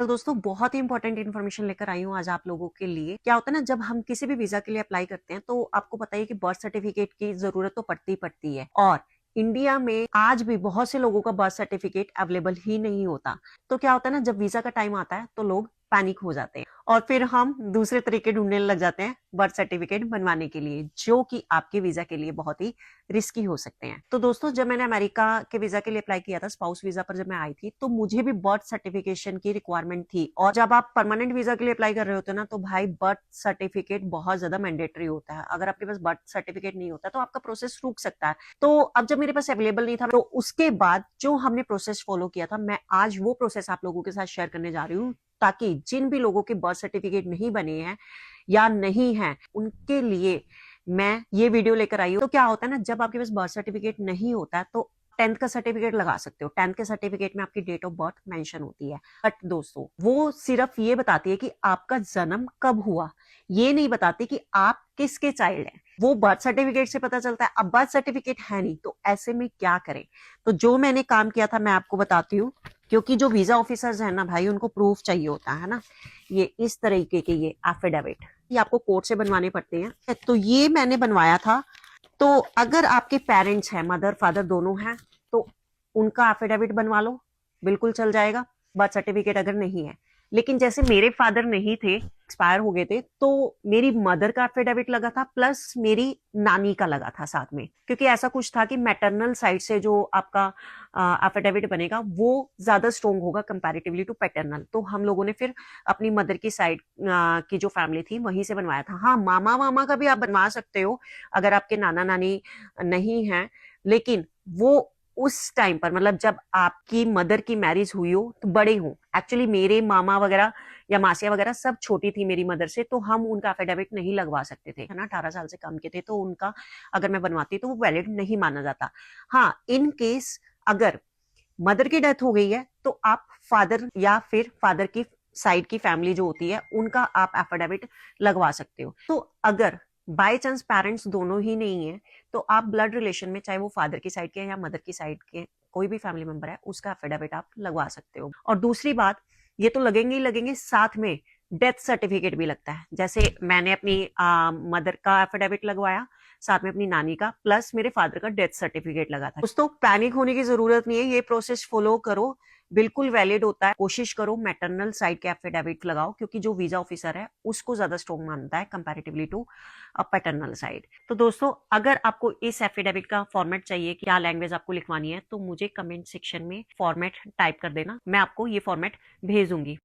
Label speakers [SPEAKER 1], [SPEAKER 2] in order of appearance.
[SPEAKER 1] तो दोस्तों बहुत ही इंपॉर्टेंट इन्फॉर्मेशन लेकर आई हूँ आज आप लोगों के लिए। क्या होता है ना, जब हम किसी भी वीजा के लिए अप्लाई करते हैं तो आपको पता है कि बर्थ सर्टिफिकेट की जरूरत तो पड़ती ही पड़ती है। और इंडिया में आज भी बहुत से लोगों का बर्थ सर्टिफिकेट अवेलेबल ही नहीं होता। तो क्या होता है ना, जब वीजा का टाइम आता है तो लोग पैनिक हो जाते हैं और फिर हम दूसरे तरीके ढूंढने लग जाते हैं बर्थ सर्टिफिकेट बनवाने के लिए, जो कि आपके वीजा के लिए बहुत ही रिस्की हो सकते हैं। तो दोस्तों, जब मैंने अमेरिका के वीजा के लिए अप्लाई किया था, स्पाउस वीजा पर जब मैं आई थी, तो मुझे भी बर्थ सर्टिफिकेशन की रिक्वायरमेंट थी। और जब आप परमानेंट वीजा के लिए अप्लाई कर रहे होते हैं ना, तो भाई बर्थ सर्टिफिकेट बहुत ज्यादा मैंडेटरी होता है। अगर आपके पास बर्थ सर्टिफिकेट नहीं होता तो आपका प्रोसेस रुक सकता है। तो अब जब मेरे पास अवेलेबल नहीं था, तो उसके बाद जो हमने प्रोसेस फॉलो किया था, मैं आज वो प्रोसेस आप लोगों के साथ शेयर करने जा रही हूँ, ताकि जिन भी लोगों के बर्थ सर्टिफिकेट नहीं बने हैं या नहीं है, उनके लिए मैं ये वीडियो लेकर आई हूँ। तो क्या होता है ना, जब आपके पास बर्थ सर्टिफिकेट नहीं होता है तो 10th का सर्टिफिकेट लगा सकते हो। 10th के सर्टिफिकेट में आपकी डेट ऑफ बर्थ मेंशन होती है, बट दोस्तों वो सिर्फ ये बताती है कि आपका जन्म कब हुआ, ये नहीं बताती कि आप किसके चाइल्ड हैं। वो बर्थ सर्टिफिकेट से पता चलता है। अब बर्थ सर्टिफिकेट है नहीं, तो ऐसे में क्या करें? तो जो मैंने काम किया था मैं आपको बताती हूँ, क्योंकि जो वीजा ऑफिसर्स है ना भाई, उनको प्रूफ चाहिए होता है ना। ये इस तरीके के ये एफिडेविट ये आपको कोर्ट से बनवाने पड़ते हैं। तो ये मैंने बनवाया था। तो अगर आपके पेरेंट्स हैं, मदर फादर दोनों हैं, तो उनका एफिडेविट बनवा लो, बिल्कुल चल जाएगा। बर्थ सर्टिफिकेट अगर नहीं है, लेकिन जैसे मेरे फादर नहीं थे, एक्सपायर हो गए थे, तो मेरी मदर का एफिडेविट लगा था, प्लस मेरी नानी का लगा था साथ में। क्योंकि ऐसा कुछ था कि मैटरनल साइड से जो आपका एफिडेविट बनेगा वो ज्यादा स्ट्रोंग होगा कंपैरेटिवली टू पैटर्नल। तो हम लोगों ने फिर अपनी मदर की साइड की जो फैमिली थी वहीं से बनवाया था। हाँ, मामा मामा का भी आप बनवा सकते हो अगर आपके नाना नानी नहीं है, लेकिन वो उस टाइम पर, मतलब जब आपकी मदर की मैरिज हुई हो तो बड़े हो। एक्चुअली मेरे मामा वगैरह या मासिया वगैरह सब छोटी थी मेरी मदर से, तो हम उनका एफिडेविट नहीं लगवा सकते थे, है ना। 18 साल से कम के थे, तो उनका अगर मैं बनवाती तो वो वैलिड नहीं माना जाता। हाँ, इन केस अगर मदर की डेथ हो गई है तो आप फादर या फिर फादर की साइड की फैमिली जो होती है उनका आप एफिडेविट लगवा सकते हो। तो अगर बाय चांस पेरेंट्स दोनों ही नहीं है, तो आप ब्लड रिलेशन में, चाहे वो फादर की साइड के या मदर की साइड के कोई भी फैमिली मेंबर है, उसका एफिडेविट आप लगवा सकते हो। और दूसरी बात, ये तो लगेंगे ही लगेंगे, साथ में डेथ सर्टिफिकेट भी लगता है। जैसे मैंने अपनी मदर का एफिडेविट लगवाया, साथ में अपनी नानी का, प्लस मेरे फादर का डेथ सर्टिफिकेट लगा था। दोस्तों, पैनिक होने की जरूरत नहीं है, ये प्रोसेस फॉलो करो, बिल्कुल वैलिड होता है। कोशिश करो मैटरनल साइड के एफिडेविट लगाओ, क्योंकि जो वीजा ऑफिसर है उसको ज्यादा स्ट्रॉन्ग मानता है कंपैरेटिवली टू पैटर्नल साइड। तो दोस्तों, अगर आपको इस एफिडेविट का फॉर्मेट चाहिए, क्या लैंग्वेज आपको लिखवानी है, तो मुझे कमेंट सेक्शन में फॉर्मेट टाइप कर देना, मैं आपको ये फॉर्मेट भेज दूंगी।